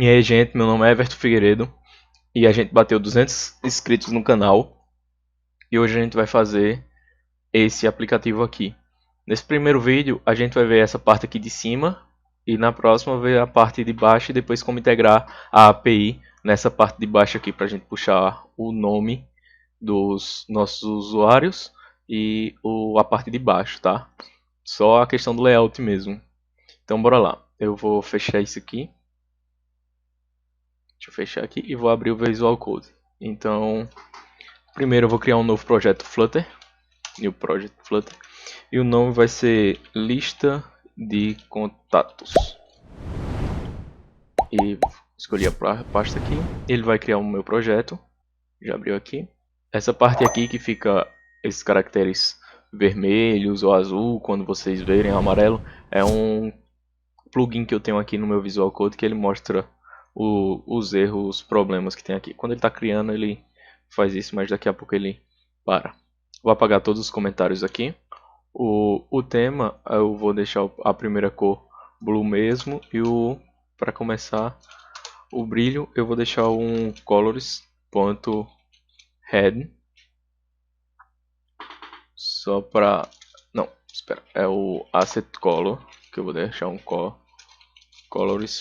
E aí, gente, meu nome é Everton Figueiredo e a gente bateu 200 inscritos no canal e hoje a gente vai fazer esse aplicativo aqui. Nesse primeiro vídeo, a gente vai ver essa parte aqui de cima e na próxima ver a parte de baixo e depois como integrar a API nessa parte de baixo aqui para a gente puxar o nome dos nossos usuários e a parte de baixo, tá? Só a questão do layout mesmo. Então bora lá. Eu vou fechar isso aqui. Deixa eu fechar aqui e vou abrir o Visual Code. Então, primeiro eu vou criar um novo projeto Flutter, New Project Flutter, e o nome vai ser lista de contatos. E escolhi a pasta aqui, ele vai criar o meu projeto, já abriu aqui. Essa parte aqui que fica esses caracteres vermelhos ou azul, quando vocês verem amarelo, é um plugin que eu tenho aqui no meu Visual Code que ele mostra os erros, os problemas que tem aqui. Quando ele está criando, ele faz isso, mas daqui a pouco ele para. Vou apagar todos os comentários aqui. O tema, eu vou deixar a primeira cor blue mesmo. E para começar, o brilho, eu vou deixar um colors.head. Só para... Não, espera. É o asset color, que eu vou deixar um colors.head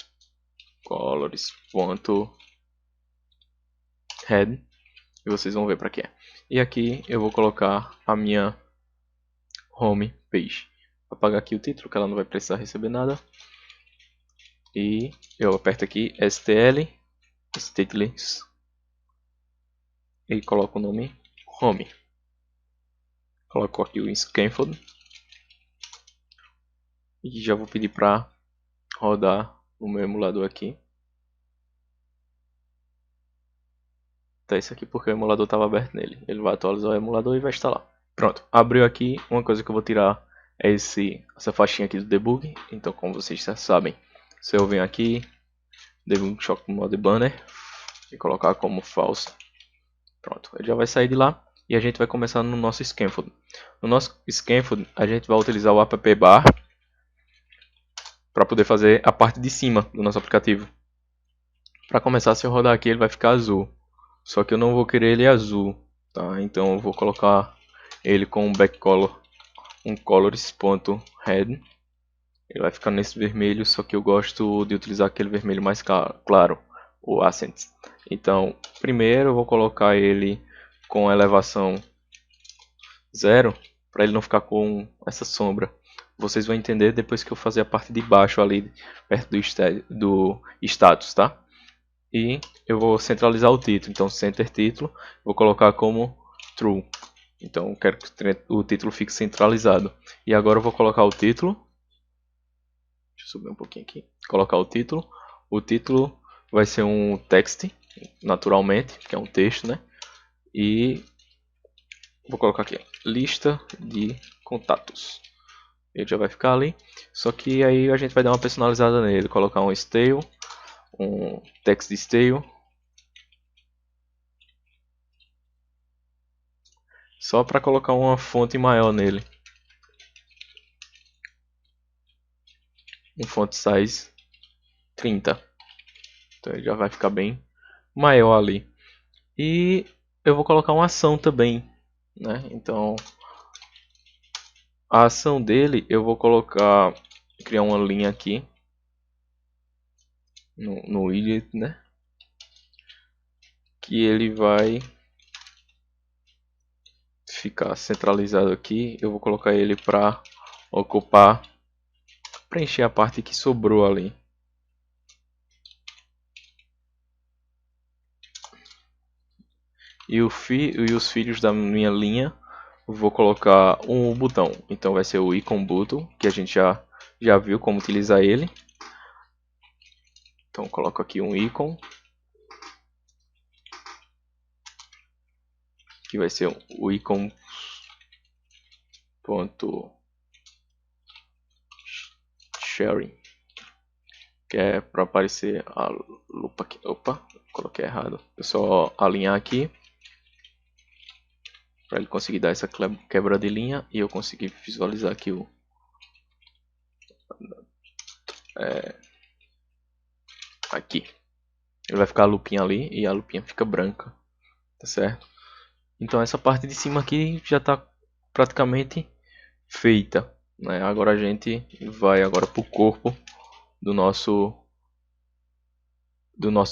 e vocês vão ver para que é. E aqui eu vou colocar a minha home page. Vou apagar aqui o título, que ela não vai precisar receber nada. E eu aperto aqui stl stateless e coloco o nome home. Coloco aqui o scaffold e já vou pedir para rodar o meu emulador aqui. Tá isso aqui porque o emulador estava aberto nele. Ele vai atualizar o emulador e vai instalar. Pronto, abriu aqui. Uma coisa que eu vou tirar é essa faixinha aqui do debug. Então, como vocês já sabem, se eu venho aqui, debug shock mode banner e colocar como false, pronto, ele já vai sair de lá e a gente vai começar no nosso scaffold. No nosso scaffold, a gente vai utilizar o app bar para poder fazer a parte de cima do nosso aplicativo. Para começar, se eu rodar aqui, ele vai ficar azul. Só que eu não vou querer ele azul, tá? Então eu vou colocar ele com um backcolor, um colors.head. Ele vai ficar nesse vermelho, só que eu gosto de utilizar aquele vermelho mais claro, o accent. Então, primeiro eu vou colocar ele com elevação 0, para ele não ficar com essa sombra. Vocês vão entender depois que eu fazer a parte de baixo ali, perto do status, tá? E eu vou centralizar o título, então center título, vou colocar como true. Então eu quero que o título fique centralizado. E agora eu vou colocar o título. Deixa eu subir um pouquinho aqui. Colocar o título. O título vai ser um text, naturalmente, que é um texto, né? E vou colocar aqui, lista de contatos. Ele já vai ficar ali. Só que aí a gente vai dar uma personalizada nele, colocar um style, um text style. Só para colocar uma fonte maior nele. Um font size 30. Então ele já vai ficar bem maior ali. E eu vou colocar uma ação também, né? Então a ação dele eu vou criar uma linha aqui no widget, né? Que ele vai ficar centralizado aqui. Eu vou colocar ele para ocupar, preencher a parte que sobrou ali. E os filhos da minha linha, vou colocar um botão. Então vai ser o icon button, que a gente já viu como utilizar ele. Então coloco aqui um icon, que vai ser o icon sharing, que é para aparecer a lupa aqui. Opa, coloquei errado. Eu só alinhar aqui para ele conseguir dar essa quebra de linha e eu conseguir visualizar aqui aqui. Ele vai ficar a lupinha ali e a lupinha fica branca, tá certo? Então essa parte de cima aqui já está praticamente feita, né? Agora a gente vai agora para o corpo do nosso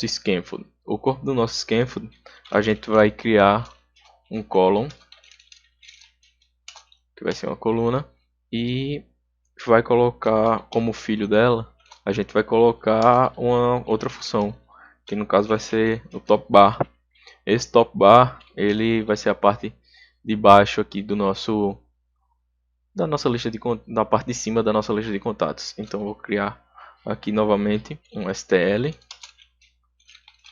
scaffold. O corpo do nosso scaffold a gente vai criar um column, que vai ser uma coluna, e vai colocar como filho dela, a gente vai colocar uma outra função, que no caso vai ser o top bar. Esse top bar, ele vai ser a parte de baixo aqui do nosso da nossa lista de da parte de cima da nossa lista de contatos. Então vou criar aqui novamente um stl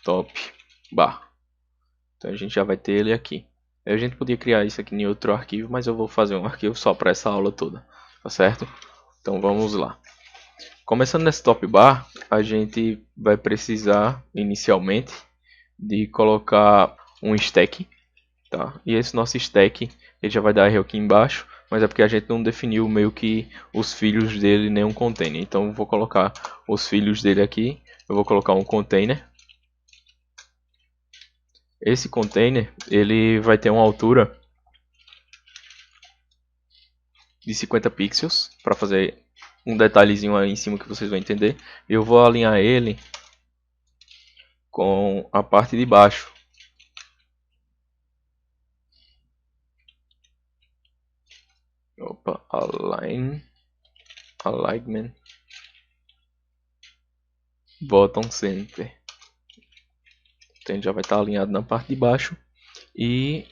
top bar. Então a gente já vai ter ele aqui. A gente podia criar isso aqui em outro arquivo, mas eu vou fazer um arquivo só para essa aula toda, tá certo? Então vamos lá. Começando nesse top bar, a gente vai precisar inicialmente de colocar um stack, tá? E esse nosso stack ele já vai dar erro aqui embaixo, mas é porque a gente não definiu meio que os filhos dele nem um container. Então eu vou colocar os filhos dele aqui. Eu vou colocar um container. Esse container ele vai ter uma altura de 50 pixels para fazer um detalhezinho aí em cima que vocês vão entender. Eu vou alinhar ele com a parte de baixo. Opa, alignment, bottom center. Então ele já vai estar alinhado na parte de baixo e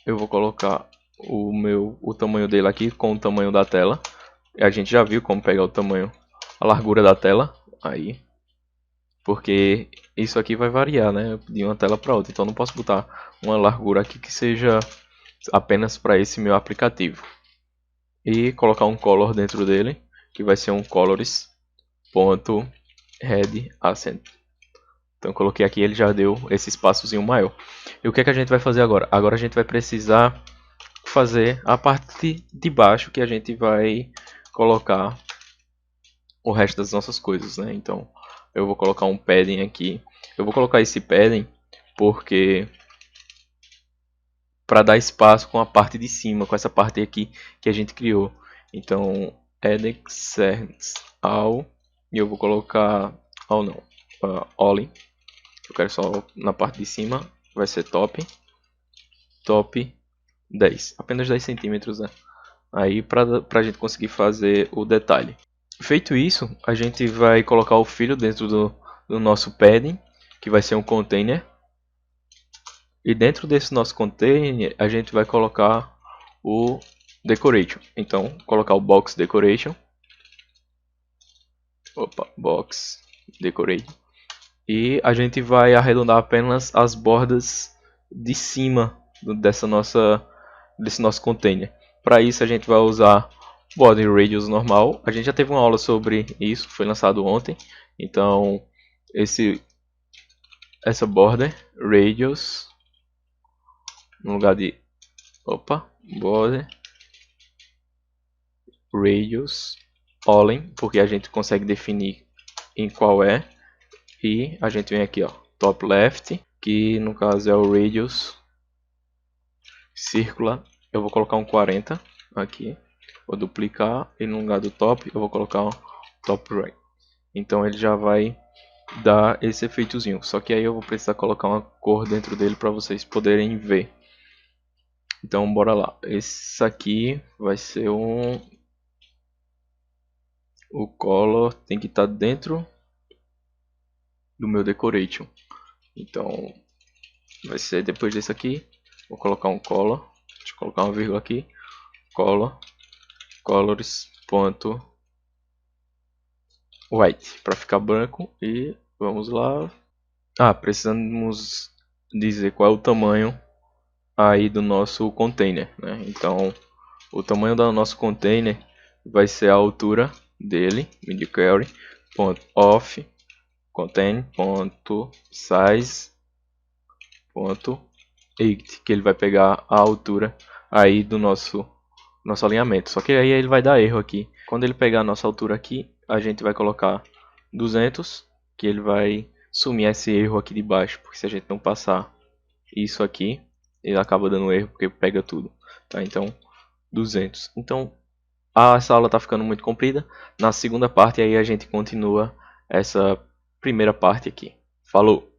eu vou colocar o tamanho dele aqui com o tamanho da tela. A gente já viu como pegar o tamanho, a largura da tela aí, porque isso aqui vai variar, né, de uma tela para outra. Então não posso botar uma largura aqui que seja apenas para esse meu aplicativo. E colocar um color dentro dele, que vai ser um colors.headAccent. Então eu coloquei aqui, ele já deu esse espaçozinho maior. E o que é que a gente vai fazer agora? Agora a gente vai precisar fazer a parte de baixo, que a gente vai colocar o resto das nossas coisas, né? Então eu vou colocar um padding aqui. Eu vou colocar esse padding porque para dar espaço com a parte de cima, com essa parte aqui que a gente criou. Então add all, e eu vou colocar all não, all. Eu quero só na parte de cima, vai ser top 10, apenas 10 centímetros, né? Aí para a gente conseguir fazer o detalhe. Feito isso, a gente vai colocar o filho dentro do nosso padding, que vai ser um container. E dentro desse nosso container, a gente vai colocar o decoration. Então, colocar o box decoration. Opa, box decoration. E a gente vai arredondar apenas as bordas de cima desse nosso container. Para isso a gente vai usar border radius normal. A gente já teve uma aula sobre isso, foi lançado ontem. Então essa border radius no lugar de border radius all, porque a gente consegue definir em qual é. E a gente vem aqui, ó, top left, que no caso é o radius circular. Eu vou colocar um 40 aqui, vou duplicar e no lugar do top eu vou colocar um top right. Então ele já vai dar esse efeitozinho, só que aí eu vou precisar colocar uma cor dentro dele para vocês poderem ver. Então bora lá, esse aqui vai ser o color tem que estar dentro do meu decoration. Então vai ser depois desse aqui, vou colocar um color, deixa eu colocar uma vírgula aqui, colors.white para ficar branco. E vamos lá. Precisamos dizer qual é o tamanho aí do nosso container, né? Então o tamanho do nosso container vai ser a altura dele, midQuery.of contain.size.8, que ele vai pegar a altura aí do nosso alinhamento. Só que aí ele vai dar erro aqui. Quando ele pegar a nossa altura aqui, a gente vai colocar 200, que ele vai sumir esse erro aqui de baixo, porque se a gente não passar isso aqui, ele acaba dando erro porque pega tudo, tá? Então 200. Então essa aula está ficando muito comprida. Na segunda parte aí a gente continua essa primeira parte aqui. Falou!